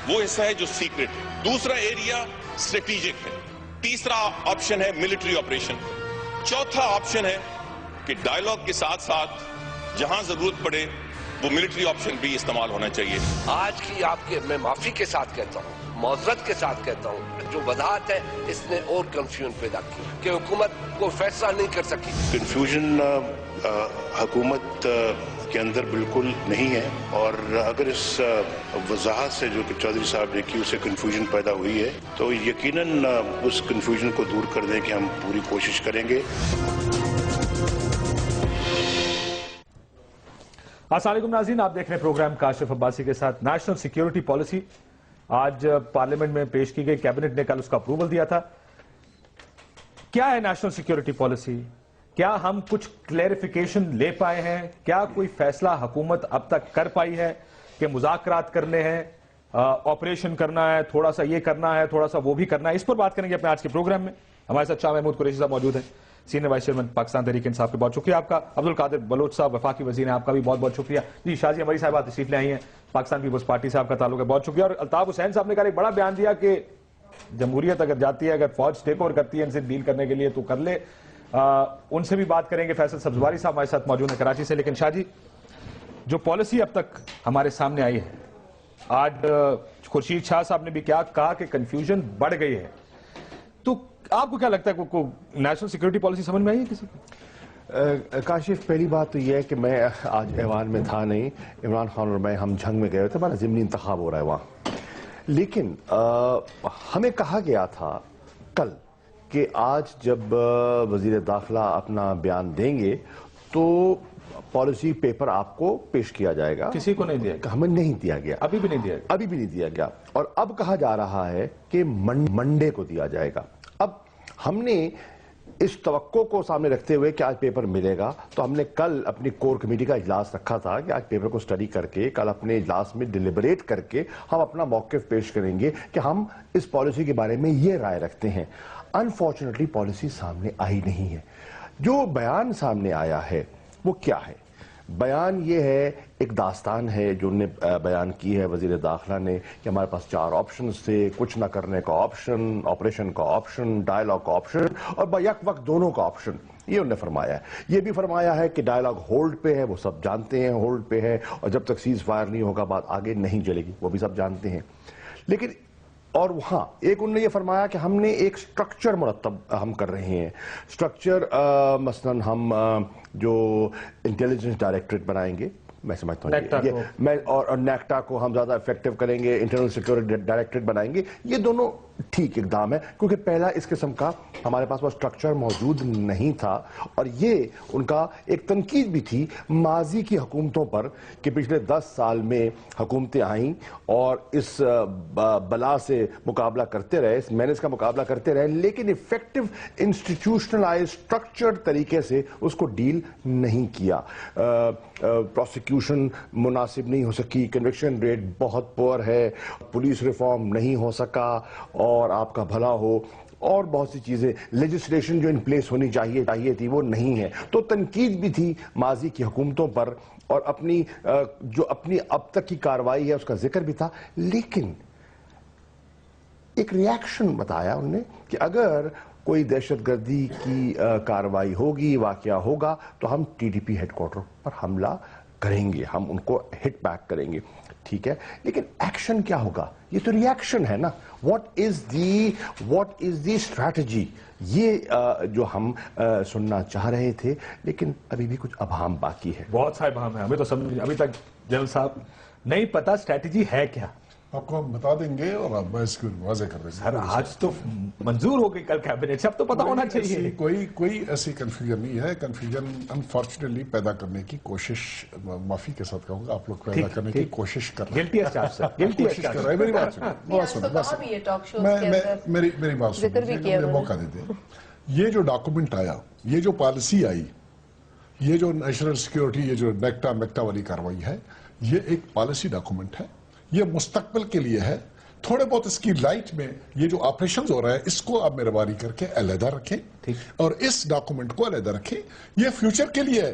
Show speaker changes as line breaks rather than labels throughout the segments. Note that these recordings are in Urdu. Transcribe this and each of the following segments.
وہ حصہ ہے جو سیکرٹ ہے. دوسرا ایریا اسٹریٹجک ہے. تیسرا آپشن ہے ملٹری آپریشن. چوتھا آپشن ہے کہ ڈائیلاگ کے ساتھ ساتھ جہاں ضرورت پڑے وہ ملٹری آپشن بھی استعمال ہونا چاہیے.
آج کی آپ کے میں معافی کے ساتھ کہتا ہوں, معذرت کے ساتھ کہتا ہوں, جو وضاحت ہے اس نے اور کنفیوژن پیدا کی کہ حکومت کو فیصلہ نہیں کر سکی.
کنفیوژن حکومت کے اندر بالکل نہیں ہے, اور اگر اس وضاحت سے جو کہ چودھری صاحب نے کی اسے کنفیوژن پیدا ہوئی ہے تو یقیناً اس کنفیوژن کو دور کر دیں کہ ہم پوری کوشش کریں گے.
السلام علیکم ناظرین, آپ دیکھ رہے ہیں پروگرام کاشف عباسی کے ساتھ. نیشنل سیکیورٹی پالیسی آج پارلیمنٹ میں پیش کی گئی, کیبنٹ نے کل اس کا اپروول دیا تھا. کیا ہے نیشنل سیکیورٹی پالیسی؟ کیا ہم کچھ کلیریفیکیشن لے پائے ہیں؟ کیا کوئی فیصلہ حکومت اب تک کر پائی ہے کہ مذاکرات کرنے ہیں, آپریشن کرنا ہے, تھوڑا سا یہ کرنا ہے, تھوڑا سا وہ بھی کرنا ہے؟ اس پر بات کریں گے اپنے آج کے پروگرام میں. ہمارے ساتھ شاہ محمود قریشی صاحب موجود ہیں, senior vice chairman Pakistan Tehreek Insaf کے. بہت شکریہ آپ کا. عبدالقادر بلوچ صاحب وفاقی وزیر ہیں, آپ کا بھی بہت بہت شکریہ. جی شازیہ مری صاحبہ تشریف لے آئی ہیں, پاکستان پیپلز پارٹی سے آپ کا تعلق ہے, بہت شکریہ. اور الطاف حسین صاحب نے کہا ایک بڑا بیان دیا کہ جمہوریت اگر جاتی ہے, اگر فوج ٹیک اوور کرتی ہے ان سے ڈیل کرنے کے لیے تو کر لے. ان سے بھی بات کریں گے. فیصل سبزواری صاحب ہمارے ساتھ موجود ہیں کراچی سے. لیکن شاہ جی, جو پالیسی اب تک ہمارے سامنے آئی ہے, آج خورشید شاہ صاحب نے بھی کیا کہا کہ کنفیوژن بڑھ گئی ہے, تو آپ کو کیا لگتا ہے کہ نیشنل سیکورٹی پالیسی سمجھ میں آئی ہے کسی کو؟
کاشف, پہلی بات تو یہ ہے کہ میں آج ایوان میں تھا نہیں. عمران خان اور میں ہم جھنگ میں گئے تھے, ہمارا ضمنی انتخاب ہو رہا ہے وہاں. لیکن ہمیں کہا گیا تھا کل کہ آج جب وزیر داخلہ اپنا بیان دیں گے تو پالیسی پیپر آپ کو پیش کیا جائے گا.
کسی کو نہیں دیا گیا؟
ہمیں نہیں دیا گیا,
ابھی بھی نہیں دیا گیا.
ابھی بھی نہیں دیا گیا. اور اب کہا جا رہا ہے کہ منڈے کو دیا جائے گا. اب ہم نے اس توقع کو سامنے رکھتے ہوئے کہ آج پیپر ملے گا, تو ہم نے کل اپنی کور کمیٹی کا اجلاس رکھا تھا کہ آج پیپر کو سٹڈی کر کے کل اپنے اجلاس میں ڈیلیبریٹ کر کے ہم اپنا موقف پیش کریں گے کہ ہم اس پالیسی کے بارے میں یہ رائے رکھتے ہیں. انفارچونیٹلی پالیسی سامنے آئی نہیں ہے. جو بیان سامنے آیا ہے وہ کیا ہے؟ بیان یہ ہے, ایک داستان ہے جو انہوں نے بیان کی ہے وزیر داخلہ نے, کہ ہمارے پاس 4 آپشنز تھے, کچھ نہ کرنے کا آپشن, آپریشن کا آپشن, ڈائیلاگ کا آپشن, اور بیک وقت دونوں کا آپشن. یہ انہوں نے فرمایا ہے. یہ بھی فرمایا ہے کہ ڈائیلاگ ہولڈ پہ ہے, وہ سب جانتے ہیں ہولڈ پہ ہے, اور جب تک سیز فائر نہیں ہوگا بات آگے نہیں چلے گی, وہ بھی سب جانتے ہیں. لیکن اور وہاں ایک انہوں نے یہ فرمایا کہ ہم نے ایک سٹرکچر مرتب ہم کر رہے ہیں. سٹرکچر مثلا ہم جو انٹیلیجنس ڈائریکٹریٹ بنائیں گے, میں سمجھتا ہوں اور نیکٹا کو ہم زیادہ افیکٹو کریں گے, انٹرنل سیکورٹی ڈائریکٹریٹ بنائیں گے. یہ دونوں ٹھیک اقدام ہے, کیونکہ پہلا اس قسم کا ہمارے پاس وہ سٹرکچر موجود نہیں تھا. اور یہ ان کا ایک تنقید بھی تھی ماضی کی حکومتوں پر کہ پچھلے 10 سال میں حکومتیں آئیں اور اس بلا سے مقابلہ کرتے رہے, اس مینس کا مقابلہ کرتے رہے, لیکن افیکٹو انسٹیٹیوشنلائز سٹرکچرڈ طریقے سے اس کو ڈیل نہیں کیا. پروسیکیوشن مناسب نہیں ہو سکی, کنوکشن ریٹ بہت پور ہے, پولیس ریفارم نہیں ہو سکا, اور آپ کا بھلا ہو, اور بہت سی چیزیں, لیجسلیشن جو ان پلیس ہونی چاہیے تھی وہ نہیں ہے. تو تنقید بھی تھی ماضی کی حکومتوں پر, اور اپنی جو اپنی اب تک کی کارروائی ہے اس کا ذکر بھی تھا. لیکن ایک ریاکشن بتایا انہوں نے کہ اگر کوئی دہشت گردی کی کارروائی ہوگی, واقعہ ہوگا, تو ہم T D P headquarter پر حملہ کریں گے, ہم ان کو ہٹ بیک کریں گے. ٹھیک ہے, لیکن ایکشن کیا ہوگا؟ یہ تو ریاکشن ہے نا. What is the strategy? یہ جو ہم سننا چاہ رہے تھے, لیکن ابھی بھی کچھ ابہام باقی ہے.
بہت سارے ابہام ہیں, ہمیں تو سمجھ ابھی تک جنرل صاحب نہیں پتا اسٹریٹجی ہے کیا.
آپ کو ہم بتا دیں گے اور آپ اس کو واضح کر دیں گے.
سر آج تو منظور ہو گئی کل کیبنٹ سے, اب تو پتا ہونا چاہیے.
کوئی ایسی کنفیوژن نہیں ہے. کنفیوژن انفارچونیٹلی پیدا کرنے کی کوشش, معافی کے ساتھ کہوں گا, آپ لوگ پیدا کرنے کی کوشش کر رہے ہیں. میری بات سنیں, موقع دے دیں. یہ جو ڈاکومنٹ آیا, یہ جو پالیسی آئی, یہ جو نیشنل سیکیورٹی, یہ جو میکٹا والی کاروائی ہے, یہ ایک پالیسی ڈاکومنٹ ہے. یہ مستقبل کے لیے ہے. تھوڑے بہت اس کی لائٹ میں یہ جو آپریشنز ہو رہا ہے اس کو آپ مہربانی کر کے علیحدہ رکھیں, اور اس ڈاکومنٹ کو علیحدہ رکھیں. یہ فیوچر کے لیے ہے.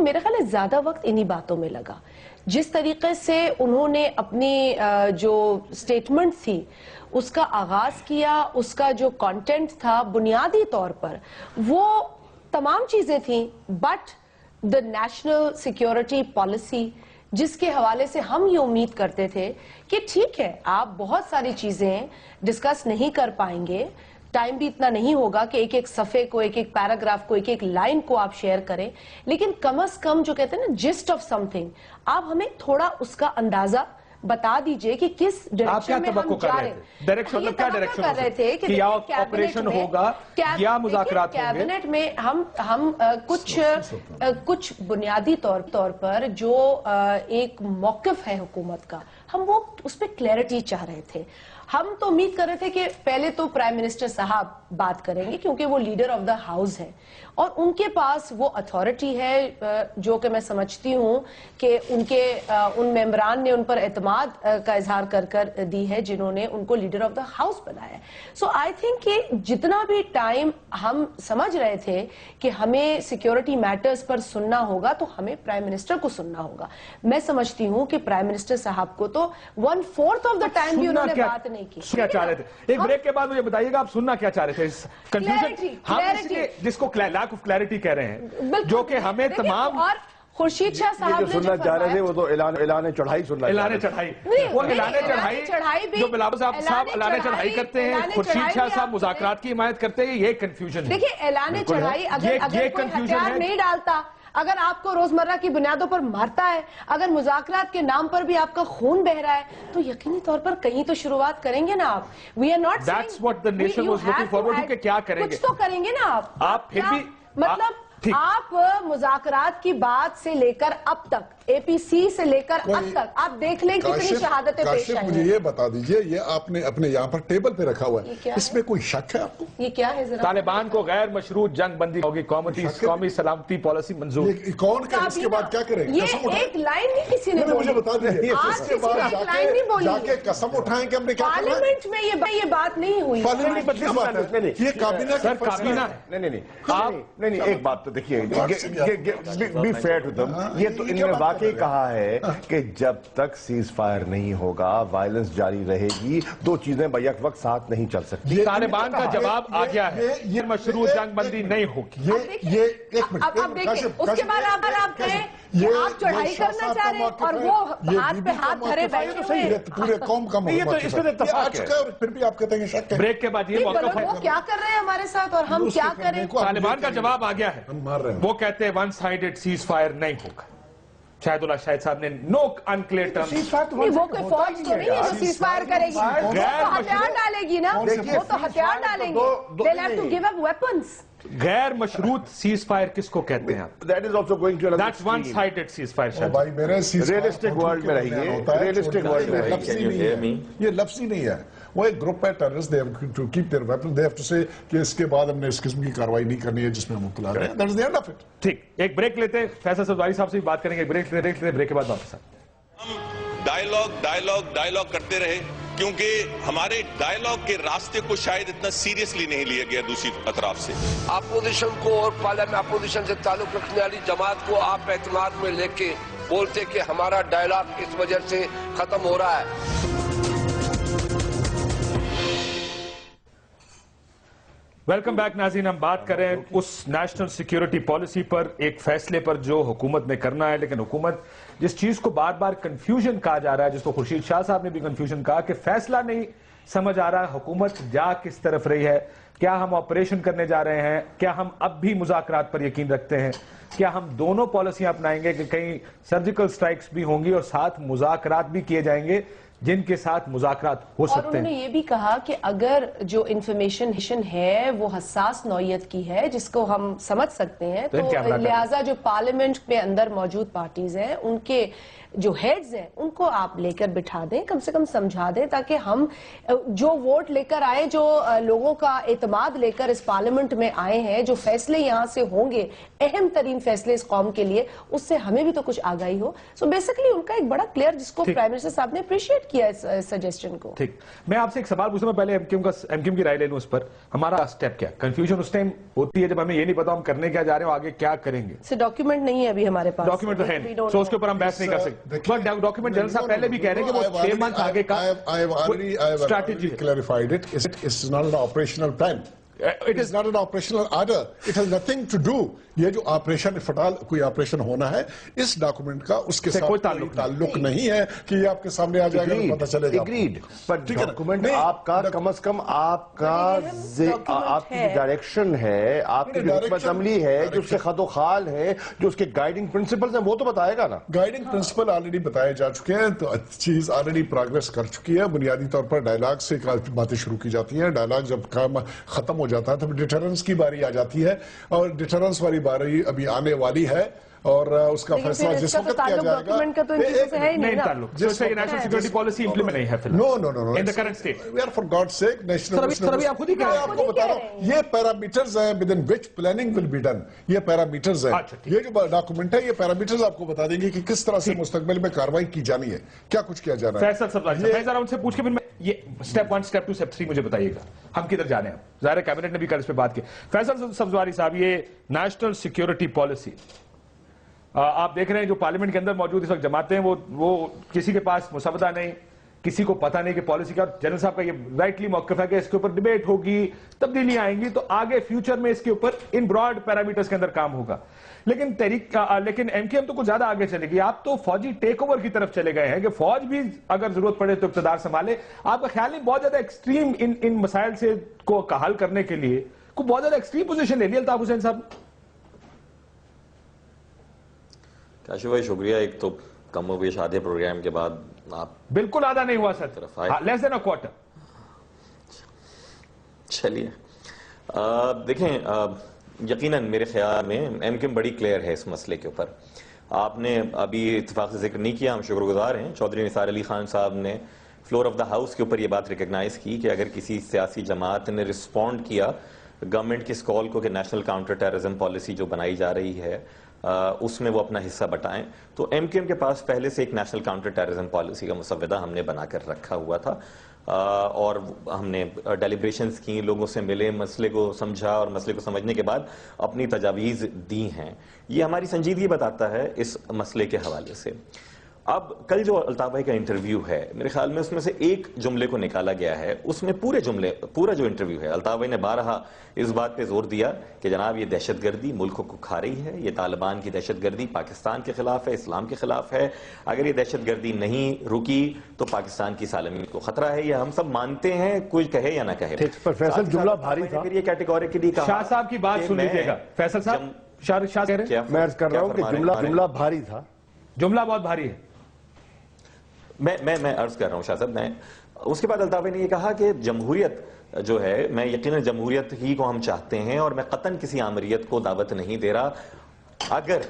میرے خیال ہے زیادہ وقت انہی باتوں میں لگا. جس طریقے سے انہوں نے اپنی جو سٹیٹمنٹ تھی اس کا آغاز کیا, اس کا جو کانٹینٹ تھا بنیادی طور پر وہ تمام چیزیں تھیں, but the national security policy جس کے حوالے سے ہم یہ امید کرتے تھے کہ ٹھیک ہے آپ بہت ساری چیزیں ڈسکس نہیں کر پائیں گے, ٹائم بھی اتنا نہیں ہوگا کہ ایک ایک صفحے کو, ایک ایک پیراگراف کو, ایک ایک لائن کو آپ شیئر کریں, لیکن کم از کم جو کہتے ہیں نا جسٹ آف سم تھنگ, آپ ہمیں تھوڑا اس کا اندازہ بتا دیجئے کہ کس ڈائریکشن میں ہم جا رہے ہیں.
ڈائریکشن کیا ڈائریکشن کر رہے تھے کہ یا آپریشن ہوگا یا مذاکرات ہوں گے.
کیبنٹ میں ہم کچھ بنیادی طور پر جو ایک موقف ہے حکومت کا, ہم وہ اس پہ کلیئرٹی چاہ رہے تھے. ہم تو امید کر رہے تھے کہ پہلے تو پرائم منسٹر صاحب بات کریں گے کیونکہ وہ لیڈر آف دا ہاؤس ہے اور ان کے پاس وہ اتھارٹی ہے جو کہ میں سمجھتی ہوں کہ ان ممبران نے ان پر اعتماد کا اظہار کر دی ہے جنہوں نے ان کو لیڈر آف دا ہاؤس بنایا ہے. سو آئی تھنک کہ جتنا بھی ٹائم ہم سمجھ رہے تھے کہ ہمیں سیکیورٹی میٹرز پر سننا ہوگا تو ہمیں پرائم منسٹر کو سننا ہوگا. میں سمجھتی ہوں کہ پرائم منسٹر صاحب کو تو 1/4 آف دا ٹائم بھی انہوں نے بات نہیں کی.
کیا چاہ رہے تھے؟ ایک بریک کے بعد مجھے بتائیے گا آپ سننا کیا چاہ رہے تھے. کنفیوژن ہم اس لیے جس کو لیک آف کلیئرٹی کہہ رہے ہیں, جو کہ ہمیں تمام
اور خورشید شاہ صاحب نے
سننا چاہ رہے تھے وہ تو اعلان چڑھائی سننا,
اعلان چڑھائی, وہ اعلان چڑھائی جو بلاول صاحب اعلان چڑھائی کرتے ہیں, خورشید شاہ صاحب مذاکرات کی حمایت کرتے ہیں, یہ کنفیوژن ہے.
دیکھیں اعلان چڑھائی اگر کوئی ہتھیار نہیں ڈالتا, اگر آپ کو روزمرہ کی بنیادوں پر مارتا ہے, اگر مذاکرات کے نام پر بھی آپ کا خون بہ رہا ہے, تو یقینی طور پر کہیں تو شروعات کریں گے نا آپ. We are not
That's what the nation was looking forward to کہ کیا کریں گے.
کچھ تو کریں گے نا
آپ پھر بھی
مطلب آپ مذاکرات کی بات سے لے کر اب تک, اے پی سی سے لے کر اب تک آپ دیکھ لیں کتنی شہادتیں پیش آئی ہیں.
مجھے یہ بتا دیجئے, یہ آپ نے اپنے یہاں پر ٹیبل پہ رکھا ہوا ہے, اس میں کوئی شک ہے آپ کو؟
یہ کیا ہے ذرا؟
طالبان کو غیر مشروط جنگ بندی ہوگی, قومی سلامتی پالیسی منظور.
کون کہ اس کے بعد کیا کریں گے؟
یہ ایک لائن نہیں کسی نے
مجھے بتا دیجئے,
آج کسی نے ایک لائن نہیں بولی.
جا کے قسم اٹھائیں کہ ہم نے کیا کرنا ہے.
پارلیمنٹ میں یہ بات نہیں ہوئی.
پارلیمنٹ میں کس بات ہے؟ یہ کابینہ
سر کابینہ
نہیں, ایک بات تو دیکھیے, بی فیئر ٹو دم, یہ تو انہوں نے واقعی کہا ہے کہ جب تک سیز فائر نہیں ہوگا وائلنس جاری رہے گی, دو چیزیں بیک وقت ساتھ نہیں چل سکتی.
طالبان کا جواب آ گیا ہے, یہ مشروط جنگ بندی نہیں ہوگی.
یہ ایک منٹ,
اب دیکھیں اس کے بعد آپ کہیں کہ آپ چڑھائی کرنا چاہ رہے ہیں اور وہ ہاتھ پہ ہاتھ دھرے بیٹھے ہوئے ہیں.
پورے قوم کا
اس میں اتفاق ہے.
پھر بھی آپ کہتے ہیں شک ہے.
بریک کے بعد یہ موقف ہے,
وہ کیا کر رہے ہیں ہمارے ساتھ اور ہم کیا کریں.
طالبان کا جواب آ گیا ہے, وہ کہتے ہیں ون سائیڈڈ سیز فائر نہیں ہوگا. شاہد اللہ شاہد صاحب نے نو انکلیئر ٹرمز.
وہ کوئی فوج تو نہیں ہے جو سیز فائر کرے گی, وہ تو ہتھیار ڈالے گی نا, وہ تو ہتھیار ڈالیں گے. They'll have to give up weapons.
غیر مشروط سیز فائر کس کو کہتے ہیں؟
That is also going to another
That's one sided cease fire.
بھائی میرے
ریئلسٹک ورلڈ میں رہیے, ریئلسٹک ورلڈ میں رہیے.
یہ لفظ ہی نہیں ہے, وہ ایک گروپ ہے terrorist, they have to keep their weapons, they have to say کہ اس کے بعد ہم نے اس قسم کی کاروائی نہیں کرنی ہے جس میں مبتلا رہے ہیں. That is the end of it.
ٹھیک, ایک بریک لیتے ہیں, فیصل سبزواری صاحب سے بھی بات کریں گے. بریک لیتے ہیں, بریک کے بعد واپس آتے ہیں.
ہم ڈائیلاگ کرتے رہے کیونکہ ہمارے ڈائیلاگ کے راستے کو شاید اتنا سیریسلی نہیں لیا گیا دوسری اطراف سے.
اپوزیشن کو اور پارلیمنٹ اپوزیشن سے تعلق رکھنے والی جماعت کو آپ اعتماد میں لے کے بولتے کہ ہمارا ڈائیلاگ اس وجہ سے ختم ہو رہا ہے.
ویلکم بیک ناظرین, ہم بات کر رہے ہیں اس نیشنل سیکیورٹی پالیسی پر, ایک فیصلے پر جو حکومت نے کرنا ہے, لیکن حکومت جس چیز کو بار بار کنفیوژن کہا جا رہا ہے, جس کو خورشید شاہ صاحب نے بھی کنفیوژن کہا کہ فیصلہ نہیں سمجھ آ رہا حکومت جا کس طرف رہی ہے. کیا ہم آپریشن کرنے جا رہے ہیں, کیا ہم اب بھی مذاکرات پر یقین رکھتے ہیں, کیا ہم دونوں پالیسیاں اپنائیں گے کہ کہیں سرجیکل سٹرائکس بھی ہوں گی اور ساتھ مذاکرات بھی کیے جائیں گے جن کے ساتھ مذاکرات ہو سکتے ہیں.
اور انہوں نے یہ بھی کہا کہ اگر جو انفارمیشن ہے وہ حساس نوعیت کی ہے جس کو ہم سمجھ سکتے ہیں, تو لہٰذا جو پارلیمنٹ میں اندر موجود پارٹیز ہیں ان کے جو ہیڈز ہیں ان کو آپ لے کر بٹھا دیں, کم سے کم سمجھا دیں, تاکہ ہم جو ووٹ لے کر آئے, جو لوگوں کا اعتماد لے کر اس پارلیمنٹ میں آئے ہیں, جو فیصلے یہاں سے ہوں گے, اہم ترین فیصلے اس قوم کے لیے, اس سے ہمیں بھی تو کچھ آگاہی ہو. سو بیسیکلی ان کا ایک بڑا کلیئر, جس کو پرائم منسٹر صاحب نے اپریشیٹ کیا اس سجیشن کو.
ٹھیک, میں آپ سے ایک سوال پوچھوں, میں پہلے ایم کی رائے لے لوں اس پر. ہمارا اسٹیپ کیا, کنفیوژن اس ٹائم ہوتی ہے جب ہمیں یہ نہیں پتا ہم کرنے کیا جا رہے ہیں, آگے کیا کریں گے.
ڈاکیومنٹ نہیں ہے ابھی ہمارے پاس,
ڈاکیومنٹ تو ہے نہیں, سو اس کے اوپر ہم بحث نہیں کر سکتے. ڈاکیومنٹ جنرل صاحب پہلے بھی کہہ رہے ہیں کہ وہ 6 منتھ آگے کا اسٹریٹجی ہے.
clarified it. It's not an operational plan. It is not an operational order. It has nothing to do. یہ جو آپریشن فٹال کوئی آپریشن ہونا ہے, اس ڈاکومنٹ کا اس کے ساتھ کوئی تعلق نہیں ہے کہ یہ آپ کے سامنے آ جائے گا, پتہ چلے گا.
اگریڈ, پر ڈاکومنٹ آپ کا کم از کم آپ کی ڈائریکشن ہے, آپ کی جو حکمت عملی ہے, جو اس کے خط و خال ہے, جو اس کے گائیڈنگ پرنسپلز ہیں, وہ تو بتائے گا نا.
گائیڈنگ پرنسپل آلریڈی بتائے جا چکے ہیں, تو چیز آلریڈی پروگریس کر چکی ہے. بنیادی طور پر ڈائلاگ سے باتیں شروع کی جاتی ہیں. ڈائلاگ جب کام ختم ہو جاتا ہے تو ڈیٹرنس کی باری آ جاتی ہے, اور ڈیٹرنس والی باری ابھی آنے والی ہے, اور اس کا فیصلہ جس وقت کیا جائے گا.
نہیں تعلق, جس سے نیشنل سیکورٹی پالیسی امپلیمنٹ نہیں ہے فی الحال.
No.
In the current state.
We are for God's sake national.
سر ابھی آپ خود ہی کہہ رہے ہیں.
آپ کو بتا رہا ہوں, یہ پیرامیٹرز ہیں within which planning will be done. یہ پیرامیٹرز ہیں. یہ جو ڈاکومنٹ ہے, یہ پیرامیٹرز آپ کو بتا دیں گے کہ کس طرح سے مستقبل میں کارروائی کی جانی ہے, کیا کچھ کیا جانا ہے.
فیصل سبزواری صاحب, میں ذرا ان سے پوچھ کے پھر یہ سٹیپ 1, سٹیپ 2, سٹیپ 3 مجھے بتائیے گا, ہم کدھر جانے ہیں. ظاہر ہے کیبنٹ نے بھی کل اس پہ بات کی. فیصل سبزواری صاحب, یہ نیشنل سیکیورٹی پالیسی آپ دیکھ رہے ہیں جو پارلیمنٹ کے اندر موجود اس وقت جماعتیں ہیں, وہ کسی کے پاس مسودہ نہیں, کسی کو پتہ نہیں کہ پالیسی کا. جنرل صاحب کا یہ رائٹلی موقف ہے کہ اس کے اوپر ڈیبیٹ ہوگی, تبدیلیاں آئیں گی, تو آگے فیوچر میں اس کے اوپر ان براڈ پیرامیٹرز کے اندر کام ہوگا. لیکن لیکن ایم کیو ایم تو کچھ زیادہ آگے چلے گی. آپ تو فوجی ٹیک اوور کی طرف چلے گئے ہیں کہ فوج بھی اگر ضرورت پڑے تو اقتدار سنبھالے. آپ کا خیال نہیں بہت زیادہ ایکسٹریم ان مسائل سے کو حل کرنے کے لیے کوئی بہت زیادہ ایکسٹریم پوزیشن لے لی الطاف حسین صاحب؟
کاشف بھائی شکریہ. ایک تو کم و بیش آدھے پروگرام کے بعد آپ
بالکل آدھا نہیں ہوا سر, لیس دین اے کوارٹر.
چلیے دیکھیں, یقیناً میرے خیال میں ایم کیو ایم بڑی کلیئر ہے اس مسئلے کے اوپر. آپ نے ابھی اتفاق سے ذکر نہیں کیا, ہم شکر گزار ہیں, چودھری نثار علی خان صاحب نے فلور آف دا ہاؤس کے اوپر یہ بات ریکگنائز کی کہ اگر کسی سیاسی جماعت نے رسپونڈ کیا گورنمنٹ کی اس کال کو کہ نیشنل کاؤنٹر ٹیررزم پالیسی جو بنائی جا رہی ہے اس میں وہ اپنا حصہ بٹائیں, تو ایم کیو ایم کے پاس پہلے سے ایک نیشنل کاؤنٹر ٹیررزم پالیسی کا مسودہ ہم نے بنا کر رکھا ہوا تھا, اور ہم نے ڈیلیبریشنز کی, لوگوں سے ملے, مسئلے کو سمجھا, اور مسئلے کو سمجھنے کے بعد اپنی تجاویز دی ہیں. یہ ہماری سنجیدگی بتاتا ہے اس مسئلے کے حوالے سے. اب کل جو الطاف بھائی کا انٹرویو ہے, میرے خیال میں اس میں سے ایک جملے کو نکالا گیا ہے. اس میں پورا جو انٹرویو ہے, الطاف بھائی نے بارہا اس بات پہ زور دیا کہ جناب یہ دہشت گردی ملکوں کو کھا رہی ہے, یہ طالبان کی دہشت گردی پاکستان کے خلاف ہے, اسلام کے خلاف ہے. اگر یہ دہشت گردی نہیں رکی تو پاکستان کی سالمیت کو خطرہ ہے. یہ ہم سب مانتے ہیں, کوئی کہے یا نہ کہے.
فیصل جملہ بھاری تھا.
یہ کیٹیگوریکلی کہا.
شاہ صاحب کی بات سن لیجیے گا. فیصل صاحب, شاہ کہہ رہے ہیں,
میں عرض کر رہا ہوں کہ جملہ بھاری تھا.
جملہ بہت بھاری ہے.
میں عرض کر رہا ہوں شاہ صاحب, اس کے بعد الطاف نے یہ کہا کہ جمہوریت جو ہے, میں یقیناً جمہوریت ہی کو ہم چاہتے ہیں, اور میں قطعاً کسی آمریت کو دعوت نہیں دے رہا اگر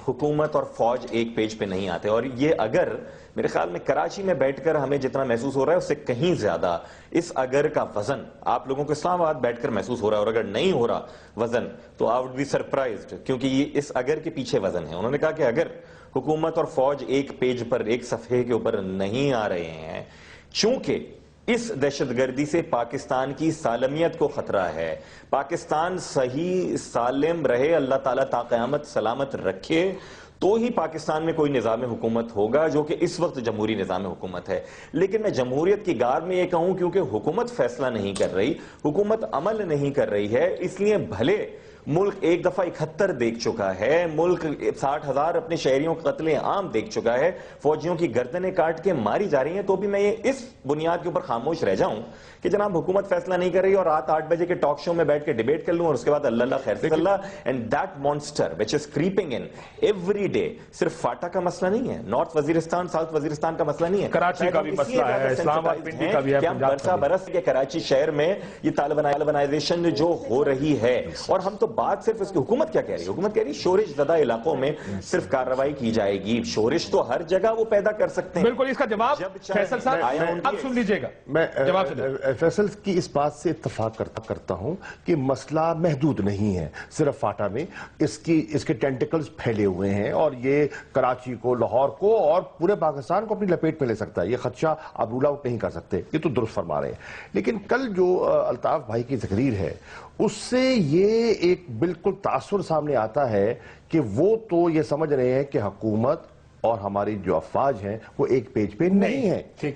حکومت اور فوج ایک پیج پہ نہیں آتے. اور یہ اگر میرے خیال میں کراچی میں بیٹھ کر ہمیں جتنا محسوس ہو رہا ہے اس سے کہیں زیادہ اس اگر کا وزن آپ لوگوں کو اسلام آباد بیٹھ کر محسوس ہو رہا ہے, اور اگر نہیں ہو رہا وزن تو آئی وڈ بی سرپرائزڈ, کیونکہ یہ اس اگر کے پیچھے وزن ہے. انہوں نے کہا کہ اگر حکومت اور فوج ایک پیج پر, ایک صفحے کے اوپر نہیں آ رہے ہیں, چونکہ اس دہشت گردی سے پاکستان کی سالمیت کو خطرہ ہے, پاکستان صحیح سالم رہے, اللہ تعالیٰ تا قیامت سلامت رکھے, تو ہی پاکستان میں کوئی نظام حکومت ہوگا جو کہ اس وقت جمہوری نظام حکومت ہے. لیکن میں جمہوریت کی گار میں یہ کہوں کیونکہ حکومت فیصلہ نہیں کر رہی, حکومت عمل نہیں کر رہی ہے, اس لیے بھلے ملک ایک دفعہ 71 دیکھ چکا ہے, ملک 60,000 اپنے شہریوں قتل عام دیکھ چکا ہے, فوجیوں کی گردنیں کاٹ کے ماری جا رہی ہیں, تو بھی میں یہ اس بنیاد کے اوپر خاموش رہ جاؤں کہ جناب حکومت فیصلہ نہیں کر رہی اور رات 8 بجے کے ٹاک شو میں بیٹھ کے ڈیبیٹ کر لوں, اور اس کے بعد اللہ خیر سے اللہ. And that monster which is creeping in every day, صرف فاٹا کا مسئلہ نہیں ہے, نارتھ وزیرستان ساؤتھ وزیرستان کا مسئلہ نہیں ہے,
کراچی کا بھی مسئلہ ہے, اسلام آباد پنڈی کا بھی ہے,
برسا برس کے کراچی شہر میں یہ طالبانائزیشن جو ہو رہی ہے, اور ہم تو بات صرف اس کی حکومت کیا کہہ رہی ہے؟ حکومت کہہ رہی ہے شورش زدہ علاقوں میں صرف کارروائی کی جائے گی. شورش تو ہر جگہ وہ پیدا کر سکتے ہیں.
بالکل. اس کا جواب فیصل صاحب اب سن لیجئے گا.
میں
جواب سنیں.
فیصل کی اس بات سے اتفاق کرتا ہوں کہ مسئلہ محدود نہیں ہے صرف فاٹا میں. اس کے ٹینٹیکلز پھیلے ہوئے ہیں اور یہ کراچی کو، لاہور کو اور پورے پاکستان کو اپنی لپیٹ میں لے سکتا ہے. یہ خدشہ آپ رول آؤٹ نہیں کر سکتے. یہ تو درست فرما رہے ہیں. لیکن کل جو الطاف بھائی کی تقریر ہے اس سے یہ ایک بالکل تاثر سامنے آتا ہے کہ وہ تو یہ سمجھ رہے ہیں کہ حکومت اور ہماری جو افواج ہیں وہ ایک پیج پہ نہیں ہیں.
ٹھیک.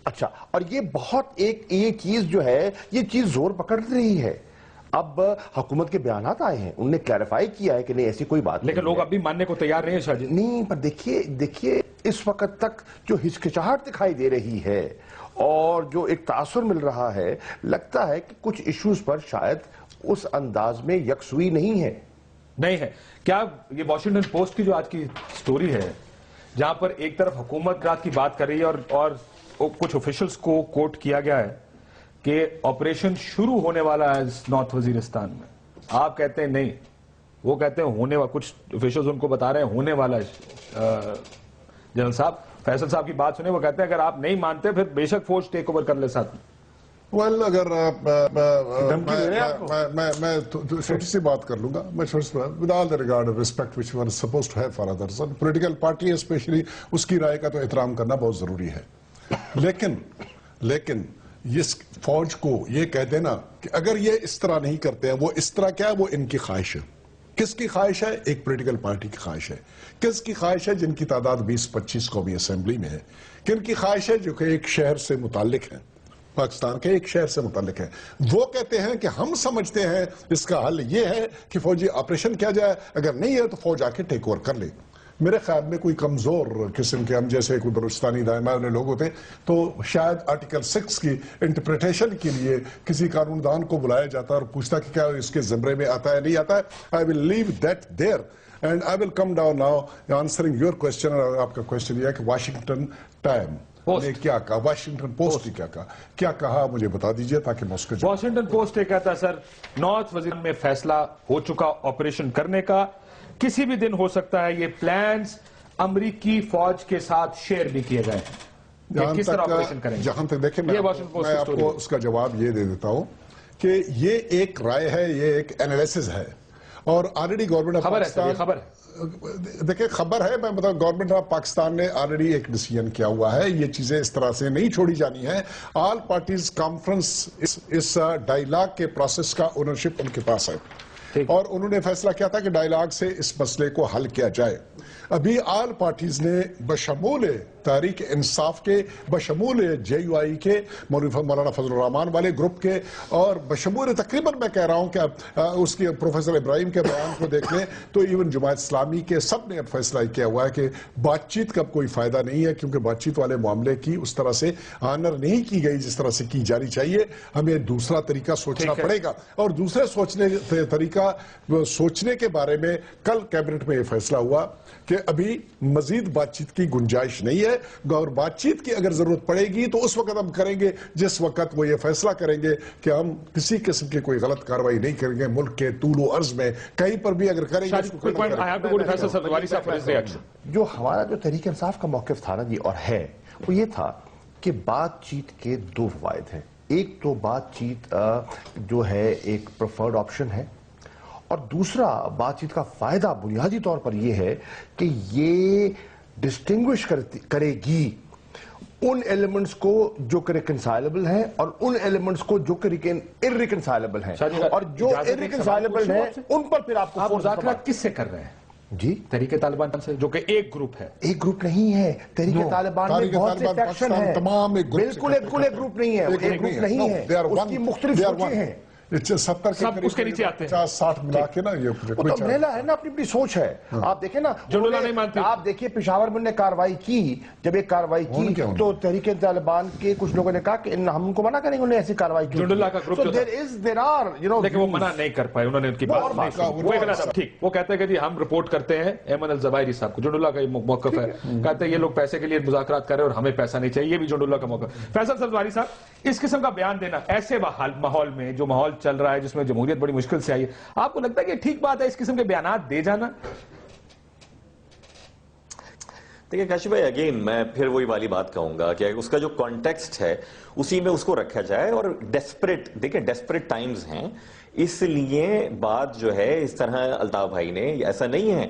اچھا، اور یہ بہت یہ چیز جو ہے یہ چیز زور پکڑ رہی ہے. اب حکومت کے بیانات آئے ہیں، انہوں نے کلیریفائی کیا ہے کہ نہیں ایسی کوئی بات
لیکن لوگ اب بھی ماننے کو تیار نہیں ہیں شاہ جی.
نہیں، پر دیکھیے اس وقت تک جو ہچکچاہٹ دکھائی دے رہی ہے اور جو ایک تاثر مل رہا ہے، لگتا ہے کہ کچھ ایشوز پر شاید اس انداز میں یکسوئی نہیں ہے.
کیا یہ واشنگٹن پوسٹ کی جو آج کی سٹوری ہے جہاں پر ایک طرف حکومت رات کی بات کر رہی ہے اور کچھ آفیشلز کو کوٹ کیا گیا ہے کہ آپریشن شروع ہونے والا ہے نارتھ وزیرستان میں، آپ کہتے ہیں نہیں، وہ کہتے ہیں ہونے والا، کچھ آفیشلز ان کو بتا رہے ہیں ہونے والا ہے. جنرل صاحب فیصل صاحب کی بات سنیں، وہ کہتے ہیں اگر آپ نہیں مانتے پھر بے شک فوج ٹیک اوور کر لے ساتھ میں.
ویل اگر میں چھوٹی سی بات کر لوں گا. میں with all the regard of respect which one is suppose to have for others, political party especially اس کی رائے کا تو احترام کرنا بہت ضروری ہے. لیکن اس فوج کو یہ کہہ دینا کہ اگر یہ اس طرح نہیں کرتے ہیں، وہ اس طرح کیا ہے، وہ ان کی خواہش ہے. کس کی خواہش ہے؟ ایک پولیٹیکل پارٹی کی خواہش ہے. کس کی خواہش ہے؟ جن کی تعداد 20-25 قومی اسمبلی میں ہے. کن کی خواہش ہے؟ جو کہ ایک شہر سے متعلق ہے، پاکستان کے ایک شہر سے متعلق ہے. وہ کہتے ہیں کہ ہم سمجھتے ہیں اس کا حل یہ ہے کہ فوجی آپریشن کیا جائے، اگر نہیں ہے تو فوج آ کے ٹیک اوور کر لے. میرے خیال میں کوئی کمزور قسم کے ہم جیسے کوئی بلوچستانی دائمہ لوگ ہوتے تو شاید آرٹیکل 6 کی انٹرپریٹیشن کے لیے کسی قانون دان کو بلایا جاتا اور پوچھتا کہ کیا اس کے زمرے میں آتا ہے نہیں آتا ہے. I will leave that there and I will come down now answering your question. اور آپ کا کوشچن یہ ہے کہ واشنگٹن ٹائم نے کیا کہا، واشنگٹن پوسٹ نے کیا کہا، مجھے بتا دیجئے تاکہ میں اس کا
واشنگٹن پوسٹ یہ کہتا ہے سر نارتھ وزیر میں فیصلہ ہو چکا آپریشن کرنے کا، کسی بھی دن ہو سکتا ہے. یہ پلانز امریکی فوج کے ساتھ شیئر بھی کیے گئے ہیں. کس طرح آپریشن کریں گے؟
جہاں تک دیکھیں میں آپ کو اس کا جواب یہ دے دیتا ہوں کہ یہ ایک رائے ہے، یہ ایک انالیسس ہے اور آلریڈی گورنمنٹ آف پاکستان دیکھیں خبر ہے، میں بتاؤں گورنمنٹ آف پاکستان نے آلریڈی ایک ڈیسیژن کیا ہوا ہے. یہ چیزیں اس طرح سے نہیں چھوڑی جانی ہیں. آل پارٹیز کانفرنس اس ڈائیلاگ کے پروسیس کا اونرشپ ان کے پاس ہے اور انہوں نے فیصلہ کیا تھا کہ ڈائیلاگ سے اس مسئلے کو حل کیا جائے. ابھی آل پارٹیز نے بشمول تحریک انصاف کے، بشمول JUI کے، مولانا فضل الرحمان والے گروپ کے اور بشمول تقریباً میں کہہ رہا ہوں کہ اس کے پروفیسر ابراہیم کے بیان کو دیکھ لیں تو ایون جماعت اسلامی کے سب نے اب فیصلہ کیا ہوا ہے کہ بات چیت کا کوئی فائدہ نہیں ہے کیونکہ بات چیت والے معاملے کی اس طرح سے آنر نہیں کی گئی جس طرح سے کی جانی چاہیے. ہمیں دوسرا طریقہ سوچنا پڑے گا اور دوسرے طریقہ سوچنے کے بارے میں کل کیبنٹ میں یہ فیصلہ ہوا کہ ابھی مزید بات چیت کی گنجائش نہیں ہے اور بات چیت کی اگر ضرورت پڑے گی تو اس وقت ہم کریں گے جس وقت وہ یہ فیصلہ کریں گے کہ ہم کسی قسم کی کوئی غلط کارروائی نہیں کریں گے. ملک کے طول و عرض میں کہیں پر بھی اگر کریں گے
جو ہمارا جو تحریک انصاف کا موقف تھا نا جی اور ہے وہ یہ تھا کہ بات چیت کے دو فوائد ہیں. ایک تو بات چیت جو ہے ایک پریفرڈ آپشن ہے اور دوسرا بات چیت کا فائدہ بنیادی طور پر یہ ہے کہ یہ ڈسٹنگوش کرے گی ان ایلیمنٹس کو جو کہ ریکنسائلبل ہیں اور ان ایلیمنٹس کو جو کہ ارریکنسائلبل ہیں اور جو ارریکنسائلبل ہیں ان پر پھر آپ کو
مذاکرات کس سے کر رہے ہیں
جی
تحریک طالبان سے جو کہ ایک گروپ ہے.
ایک گروپ نہیں ہے تحریک طالبان میں بہت سے فیکشن ہیں بالکل ایک گروپ نہیں ہے ایک گروپ نہیں ہے اس کی مختلف سوچیں ہیں
70
اس کے نیچے آتے ہیں
50-60 ملا کے نا یہ
تو امبریلا ہے نا اپنی اپنی سوچ ہے. آپ دیکھیں نا آپ دیکھیے پشاور میں نے کاروائی کی جب ایک کاروائی کی تو تحریک طالبان کے کچھ لوگوں نے کہا کہ ہم ان کو منع کریں گے انہوں نے ایسی کاروائی کی.
جنڈ اللہ کا گروپ لیکن وہ منع نہیں کر پائے انہوں نے ان کی بات ٹھیک وہ کہتے ہیں کہ جی ہم رپورٹ کرتے ہیں ایمن الزبائری صاحب کو. جنڈ اللہ کا موقف ہے کہتے ہیں یہ لوگ پیسے کے لیے مذاکرات کر رہے ہیں اور ہمیں پیسہ نہیں چاہیے. یہ بھی جنڈ اللہ کا موقف. فیصل سبزواری صاحب اس قسم کا بیان دینا ایسے ماحول میں جو ماحول چل رہا ہے جس میں جمہوریت بڑی مشکل سے آئی ہے، آپ کو لگتا ہے کہ ٹھیک بات ہے اس قسم کے بیانات دے جانا؟
دیکھیں کاشف بھائی، اگین میں پھر وہی والی بات کہوں گا کہ اس کا جو کانٹیکسٹ ہے اسی میں اس کو رکھا جائے، اور ڈیسپریٹ ٹائمز ہیں، اس لیے بات جو ہے اس طرح الطاف بھائی نے، ایسا نہیں ہے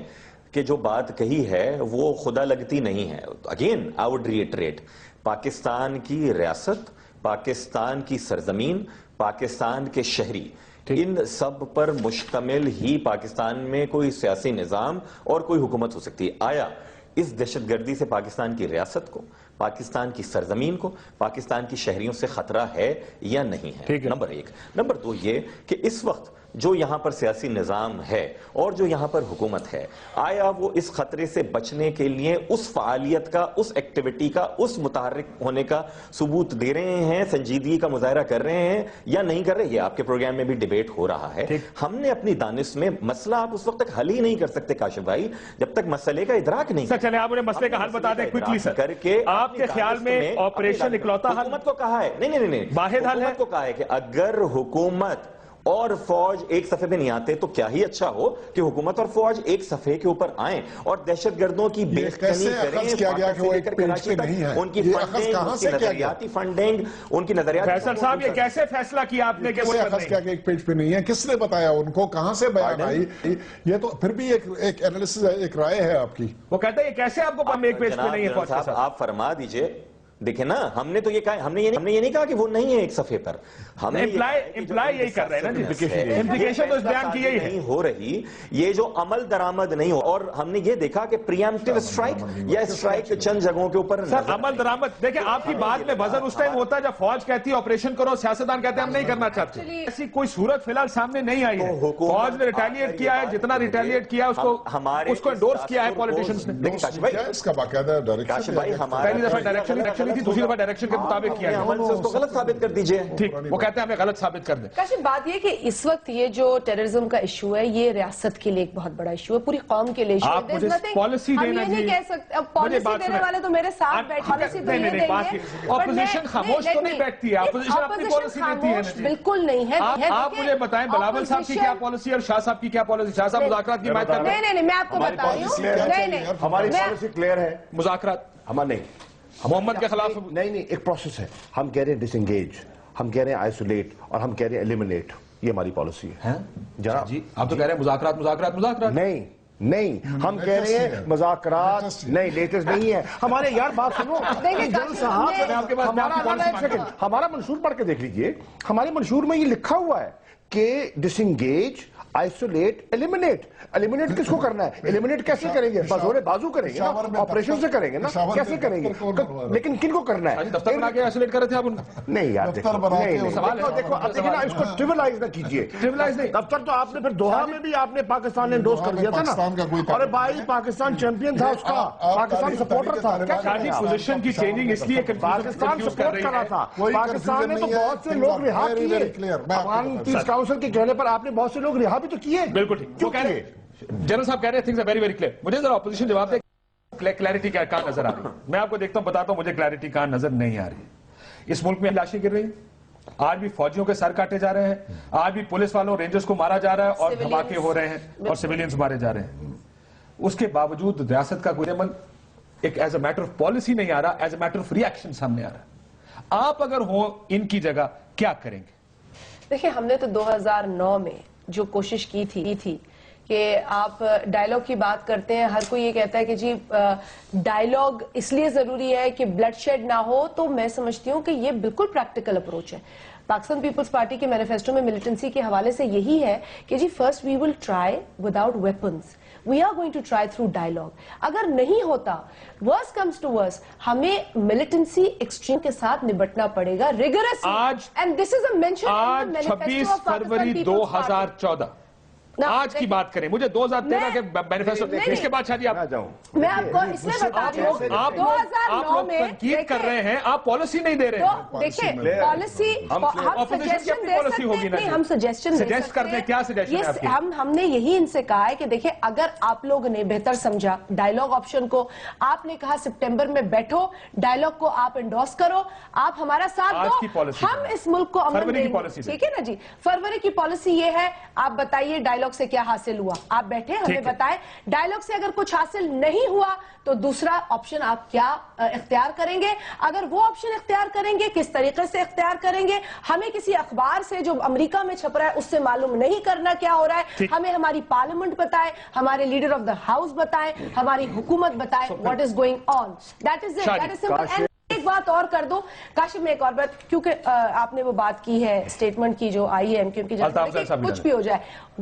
کہ جو بات کہی ہے وہ خدا لگتی نہیں ہے. Again I would retreat, Pakistan کی ریاست، پاکستان کی سرزمین، پاکستان کے شہری، ان سب پر مشتمل ہی پاکستان میں کوئی سیاسی نظام اور کوئی حکومت ہو سکتی ہے. آیا اس دہشت گردی سے پاکستان کی ریاست کو، پاکستان کی سرزمین کو، پاکستان کی شہریوں سے خطرہ ہے یا نہیں ہے؟ نمبر ایک. نمبر دو یہ کہ اس وقت جو یہاں پر سیاسی نظام ہے اور جو یہاں پر حکومت ہے، آیا وہ اس خطرے سے بچنے کے لیے اس فعالیت کا، اس ایکٹیویٹی کا، اس متحرک ہونے کا ثبوت دے رہے ہیں، سنجیدگی کا مظاہرہ کر رہے ہیں یا نہیں کر رہے؟ یہ آپ کے پروگرام میں بھی ڈیبیٹ ہو رہا ہے. ہم نے اپنی دانش میں مسئلہ آپ اس وقت تک حل ہی نہیں کر سکتے کاشف بھائی جب تک مسئلے کا ادراک نہیں.
چلیں آپ انہیں مسئلے کا حل بتا دیں کوئکلی سر.
کر کے
آپ کے خیال میں آپریشن اکلوتا حل؟
حکومت کو کہا ہے نہیں
واحد حل ہے.
حکومت کو کہا ہے کہ اگر حکومت اور فوج ایک صفحے پہ نہیں آتے تو کیا ہی اچھا ہو کہ حکومت اور فوج ایک صفحے کے اوپر آئیں اور دہشت گردوں کی بے کنی کریں.
کیا گیا کہ وہ ایک پیج پہ نہیں ہے؟
ان کی فنڈنگ، ان کی نظریاتی فنڈنگ، ان کی نظریاتی.
فیصل صاحب یہ کیسے فیصلہ کیا آپ نے کہ وہ
ایک پیج پہ نہیں ہے؟ کس نے بتایا ان کو؟ کہاں سے بیان آئی؟ یہ تو پھر بھی ایک انالیسس ہے، ایک رائے ہے آپ کی.
وہ کہتا ہے یہ کیسے آپ کو ایک پیج پہ نہیں ہے؟ فوج کے ساتھ
آپ فرما دیجئے. دیکھیں نا، ہم نے تو یہ کہا، ہم نے یہ نہیں کہا کہ وہ نہیں ہے ایک صفحے پر. ہم
امپلائی یہی کر رہے ہیں نا جی، امپلیکیشن تو اس بیان کی یہی
نہیں ہو رہی، یہ جو عمل درآمد نہیں ہو. اور ہم نے یہ دیکھا کہ پریمپٹیو اسٹرائک یا اسٹرائک چند جگہوں کے اوپر
سر عمل درآمد. دیکھیں آپ کی بات میں وزن اس ٹائم ہوتا ہے جب فوج کہتی ہے آپریشن کرو، سیاستدان کہتے ہیں ہم نہیں کرنا چاہتے. ایسی کوئی صورت فی الحال سامنے نہیں آئی ہے. فوج نے ریٹیلیٹ کیا ہے، جتنا ریٹیلیٹ کیا اس کو انڈورس کیا ہے پولیٹیشنز نے.
اس کا باقاعدہ ڈائریکشن
پہلی دفعہ ڈائریکشن تھی، دوسری دفعہ ڈائریکشن کے مطابق کیا
عمل سے اس کو غلط ثابت کر دیجئے.
ٹھیک، وہ کہتے ہیں ہمیں غلط ثابت کر دیں.
کاشف بات یہ کہ اس وقت یہ جو ٹیررزم کا ایشو ہے یہ ریاست کے لیے ایک بہت بڑا ایشو ہے، پوری قوم کے لیے ایشو ہے.
آپ مجھے پالیسی دینا جی.
ہم یہ نہیں کہہ سکتے، اب پالیسی دینے والے تو میرے ساتھ بیٹھے، پالیسی تو یہ دیں گے.
اپوزیشن خاموش تو نہیں بیٹھتی ہے، اپوزیشن اپنی پالیسی دیتی ہے.
بالکل نہیں ہے.
آپ مجھے بتائیں بلاول صاحب کی کیا پالیسی اور شاہ صاحب کی کیا پالیسی؟ شاہ صاحب مذاکرات کی حمایت کرتے ہیں.
نہیں میں آپ کو بتا رہی ہوں. نہیں
ہماری پالیسی کلیئر ہے.
مذاکرات
ہمارا نہیں،
محمد کے خلاف
نہیں ایک پروسیس ہے. ہم کہہ رہے ہیں ڈس انگیج، ہم کہہ رہے ہیں آئسولیٹ، اور ہم کہہ رہے ہیں ایلیمنیٹ. یہ ہماری پالیسی ہے جناب
جی. آپ تو کہہ رہے ہیں مذاکرات
نہیں ہم کہہ رہے ہیں مذاکرات نہیں، لیٹسٹ نہیں ہے ہمارے. یار بات سنو جنرل صاحب، ہمارا منشور پڑھ کے دیکھ لیجئے. ہمارے منشور میں یہ لکھا ہوا ہے کہ ڈس انگیج، آئسولیٹ، ایلیمنیٹ. ایلیمنیٹ کس کو کرنا ہے؟ ایلیمنیٹ کیسے کریں گے؟ بازور بازو کریں گے نا، آپریشن سے کریں گے نا. کیسے کریں گے؟ لیکن کن کو کرنا ہے؟
دفتر بنا کے آئسولیٹ کر رہے تھے آپ ان کو؟
نہیں یار دیکھو دیکھو اب دیکھیں نا، اس کو ٹریولائز نہ کیجئے. ٹریولائز نہیں، دفتر تو آپ نے پھر دوحہ میں بھی آپ نے پاکستان نے انڈورس کر دیا تھا نا. اور بھائی پاکستان چیمپئن تھا، اس کا پاکستان سپورٹر تھا.
شادی پوزیشن کی چینجنگ اس لیے
پاکستان سپورٹ کر رہا تھا. پاکستان نے تو بہت سے لوگ رہا کیے. افغان پیس کاؤنسل کے کہنے پر آپ نے بہت سے لوگ رہا بھی تو کیے.
بالکل ٹھیک. وہ کہہ رہے جنرل صاحب کہہ رہے ہیں things are very very clear. مجھے ذرا اپوزیشن جواب دے، کلیئرٹی کہاں نظر آ رہی ہے؟ میں آپ کو دیکھتا ہوں، بتاتا ہوں مجھے کلیئرٹی کہاں نظر نہیں آ رہی ہے. اس ملک میں لاشیں گر رہی ہیں، آج بھی فوجیوں کے سر کاٹے جا رہے ہیں، آج بھی پولیس والوں رینجرز کو مارا جا رہا ہے اور دھماکے ہو رہے ہیں اور سویلینز مارے جا رہے ہیں. اس کے باوجود ریاست کا کوئی عمل ایک as a matter of policy نہیں آ رہا، as a matter of reaction سامنے آ رہا ہے. آپ اگر ہوں ان کی جگہ کیا کریں گے؟
دیکھیں ہم نے تو 2009 میں جو کوشش کی تھی کہ آپ ڈائیلاگ کی بات کرتے ہیں، ہر کوئی یہ کہتا ہے کہ جی ڈائیلاگ اس لیے ضروری ہے کہ بلڈ شیڈ نہ ہو. تو میں سمجھتی ہوں کہ یہ بالکل پریکٹیکل اپروچ ہے. پاکستان پیپلز پارٹی کے مینیفیسٹو میں ملیٹنسی کے حوالے سے یہی ہے کہ جی first we will try without weapons, we are going to try through dialogue. اگر نہیں ہوتا، ورس کمز ٹو ورس، ہمیں ملیٹنسی ایکسٹریم کے ساتھ نبٹنا پڑے گا ریگرسلی.
آج 26 فروری 2014 آج کی بات کریں, مجھے 2013 کے مینیفیسٹو, اس کے بعد شادی آپ
میں آپ کو اس میں بتا رہی ہوں,
آپ لوگ تنقید کر رہے ہیں, آپ پالیسی نہیں دے رہے ہیں.
دیکھیں پالیسی ہم سجیشن دے سکتے ہیں, ہم سجیشن دے سکتے ہیں.
کیا سجیشن ہے آپ کی؟
ہم نے یہی ان سے کہا ہے کہ دیکھیں اگر آپ لوگوں نے بہتر سمجھا ڈائیلاگ آپشن کو, آپ نے کہا سپٹمبر میں بیٹھو, ڈائیلاگ کو آپ انڈورس کرو, آپ ہمارا ساتھ دو, ہم اس ملک کو امن دیں گے. ٹھیک ہے نا جی, فروری کی پالیسی یہ ہے, آپ بتائیے ڈائیلاگ سے کیا حاصل ہوا, آپ بیٹھے ہمیں بتائیں. ڈائیلاگ سے اگر کچھ حاصل نہیں ہوا تو دوسرا آپشن آپ کیا اختیار کریں گے, اگر وہ آپشن اختیار کریں گے کس طریقے سے اختیار کریں گے, ہمیں کسی اخبار سے جو امریکہ میں چھپ رہا ہے اس سے معلوم نہیں کرنا کیا ہو رہا ہے, ہمیں ہماری پارلیمنٹ بتائے, ہمارے لیڈر آف دا ہاؤس بتائیں, ہماری حکومت بتائے what is going on. That is it, that is simple. And ایک بات اور کر دو کاشف, میں ایک اور بات, کیونکہ آپ نے وہ بات کی ہے اسٹیٹمنٹ کی جو آئی ہے ایم کیو کی جانب, کچھ بھی ہو جائے,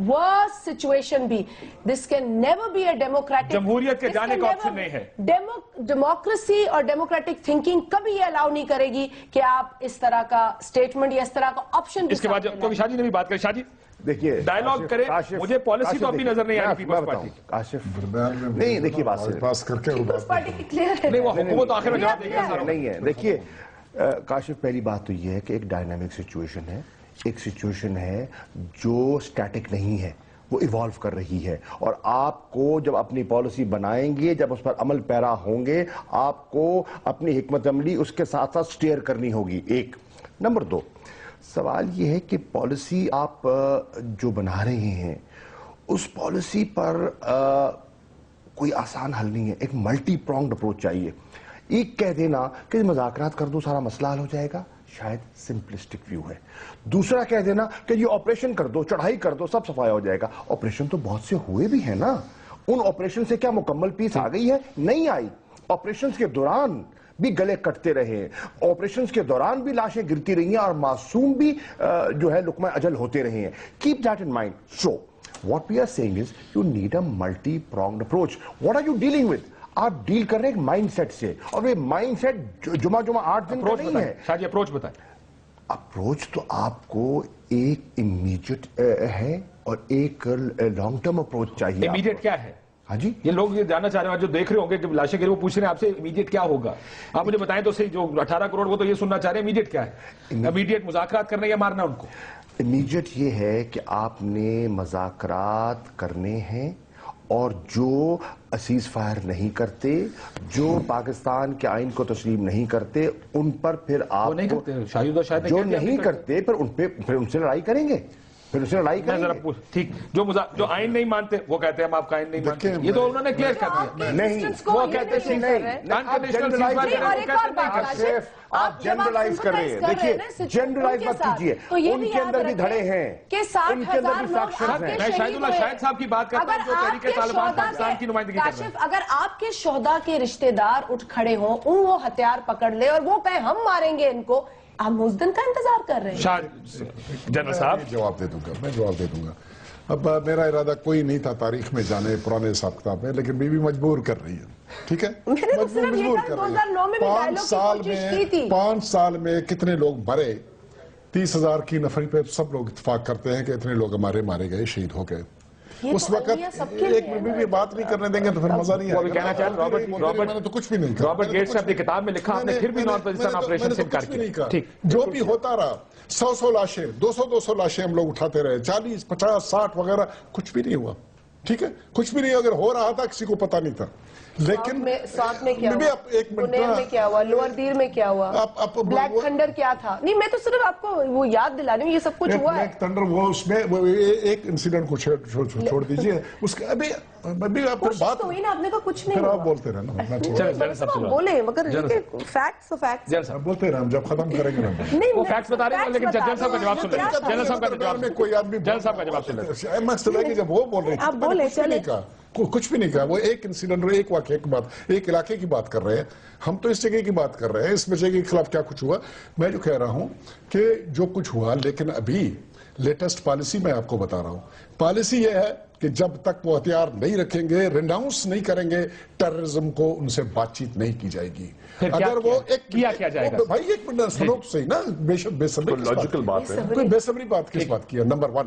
worst situation بھی, this can never be a democratic,
جمہوریت کے جانے کا آپشن نہیں ہے.
ڈیموکریسی اور ڈیموکریٹک تھنکنگ کبھی یہ الاؤ نہیں کرے گی کہ آپ اس طرح کا اسٹیٹمنٹ یا اس طرح کا آپشن.
اس کے بعد تو شاہ جی نے بھی بات کری. شاہ جی
دیکھیے
ڈائیلاگ کرے, مجھے پالیسی تو اپنی نظر نہیں آ رہی پیپلز پارٹی.
کاشف نہیں, دیکھیے بات سے
پاس کر کے
پیپلز پارٹی کی کلیئر ہے,
نہیں وہ حکومت آخر میں جواب دے گی.
نہیں ہے. دیکھیے کاشف, پہلی بات تو یہ ہے کہ ایک ڈائنامک سچویشن ہے, ایک سچویشن ہے جو سٹیٹک نہیں ہے, وہ ایوالو کر رہی ہے, اور آپ کو جب اپنی پالیسی بنائیں گے, جب اس پر عمل پیرا ہوں گے, آپ کو اپنی حکمت عملی اس کے ساتھ ساتھ سٹیئر کرنی ہوگی. ایک نمبر دو, سوال یہ ہے کہ پالیسی آپ جو بنا رہے ہیں اس پالیسی پر کوئی آسان حل نہیں ہے, ایک ملٹی پرونگڈ اپروچ چاہیے. ایک کہہ دینا کہ مذاکرات کر دو سارا مسئلہ حل ہو جائے گا, شاید سمپلسٹک ویو ہے. دوسرا کہہ دینا کہ یہ آپریشن کر دو, چڑھائی کر دو, سب صفایا ہو جائے گا. آپریشن تو بہت سے ہوئے بھی ہیں نا, ان آپریشن سے کیا مکمل پیس آ گئی ہے؟ نہیں آئی. آپریشنز کے دوران بھی گلے کٹتے رہے, آپریشنز کے دوران بھی لاشیں گرتی رہی ہیں, اور معصوم بھی جو ہے لقمہ اجل ہوتے رہے ہیں. Keep that in mind. So what we are saying is you need a multi-pronged approach. What are you dealing with? آپ ڈیل کر رہے ہیں ایک مائنڈ سیٹ سے, اور وہ مائنڈ سیٹ جمعہ 8 دن کا نہیں ہے.
شاہ جی اپروچ بتائیں.
اپروچ تو آپ کو ایک امیڈیٹ ہے اور ایک لانگ ٹرم اپروچ چاہیے.
امیڈیٹ کیا ہے؟
ہاں جی,
یہ لوگ یہ جاننا چاہ رہے ہیں جو دیکھ رہے ہوں گے کہ لاشیں گری, وہ پوچھ رہے ہیں آپ سے امیڈیٹ کیا ہوگا. آپ مجھے بتائیں تو صحیح, جو 18 کروڑ وہ تو یہ سننا چاہ رہے ہیں امیڈیٹ کیا ہے. امیڈیٹ مذاکرات کرنے یا مارنا ان کو؟
امیڈیٹ یہ ہے کہ آپ نے مذاکرات کرنے ہیں, اور جو سیز فائر نہیں کرتے, جو پاکستان کے آئین کو تسلیم نہیں کرتے, ان پر پھر آپ جو نہیں کرتے پھر ان سے لڑائی کریں گے, پھر اسے لڑائی کریں گے.
ٹھیک, جو آئین نہیں مانتے وہ کہتے ہیں ہم آپ کا آئین نہیں مانتے, یہ تو انہوں نے کلیئر کر دیا.
نہیں,
وہ کہتے ہیں
آپ جنرلائز کر رہے ہیں. دیکھیے جنرلائز مت کیجئے, ان کے اندر بھی دھڑے ہیں, ان کے اندر بھی فریکشنز ہیں.
میں شاہد اللہ شاہد صاحب کی بات کرتا ہوں جو تحریک طالبان پاکستان کی نمائندگی کر رہے ہیں.
اگر آپ کے شہداء کے رشتہ دار اٹھ کھڑے ہوں, وہ ہتھیار پکڑ لے اور وہ کہیں ہم ماریں گے ان کو, ہم اس دن کا انتظار کر رہے ہیں.
جنرل صاحب
جواب دے دوں گا. اب میرا ارادہ کوئی نہیں تھا تاریخ میں جانے, پرانے حساب کتاب میں, لیکن بیوی مجبور کر رہی ہے. ٹھیک ہے, مجبور کر رہی ہے. 5 سال میں کتنے لوگ مرے, 30,000 کی نفری پہ سب لوگ اتفاق کرتے ہیں کہ اتنے لوگ ہمارے مارے گئے, شہید ہو گئے. اس وقت ایک بھی بات نہیں کرنے دیں گے تو پھر مزہ نہیں آئے گا. میں نے تو کچھ بھی نہیں کہا.
رابرٹ گیٹس نے اپنی کتاب میں لکھا, آپ نے پھر بھی نارتھ بلوچستان آپریشن سے انکار کیا.
جو بھی ہوتا رہا, 100 لاشیں, 200 لاشیں ہم لوگ اٹھاتے رہے, 40 50 60 وغیرہ, کچھ بھی نہیں ہوا. ٹھیک ہے, کچھ بھی نہیں. اگر ہو رہا تھا کسی کو پتا نہیں تھا. لیکن
ساتھ میں کیا ہوا, پنیر میں کیا ہوا, لوور دیر میں کیا ہوا, بلیک تھنڈر کیا تھا. نہیں, میں تو صرف آپ کو وہ یاد دلا رہی ہوں, یہ سب کچھ ہوا ہے.
بلیک تھنڈر وہ اس میں ایک انسیڈنٹ کو چھوڑ دیجئے, اس کا ابھی آپ بات
تو ہوئی نا, آپ نے کہا کچھ نہیں
پھر
ہوا.
آپ بولتے رہنا,
بولیں مگر فیکٹس
بولتے رہنا, ہم جب ختم کریں گے
نہیں,
وہ فیکٹس بتا رہے ہیں, لیکن جنرل صاحب کا جواب سن لیں. جنرل صاحب کا جواب,
کوئی آدمی
جنرل صاحب کا جواب سن لیں.
مسئلہ ہے کہ جب وہ بول رہے
آپ بولیں, چلیں.
کچھ بھی نہیں کہا. وہ ایک انسیڈنٹ, ایک واقعے کی بات, ایک علاقے کی بات کر رہے ہیں. ہم تو اس جگہ کی بات کر رہے ہیں, اس جگہ کے خلاف کیا کچھ ہوا. میں جو کہہ رہا ہوں کہ جو کچھ ہوا, لیکن ابھی لیٹسٹ پالیسی میں آپ کو بتا رہا ہوں. پالیسی یہ ہے کہ جب تک وہ ہتھیار نہیں رکھیں گے, ریناؤنس نہیں کریں گے ٹیررزم کو, ان سے بات چیت نہیں کی جائے گی. اگر وہ کیا
جائے گا
بھائی, ایک منٹ سنو تو صحیح نا, بے صبری بات ہے. کوئی بے صبری بات کس بات کی ہے. نمبر 1,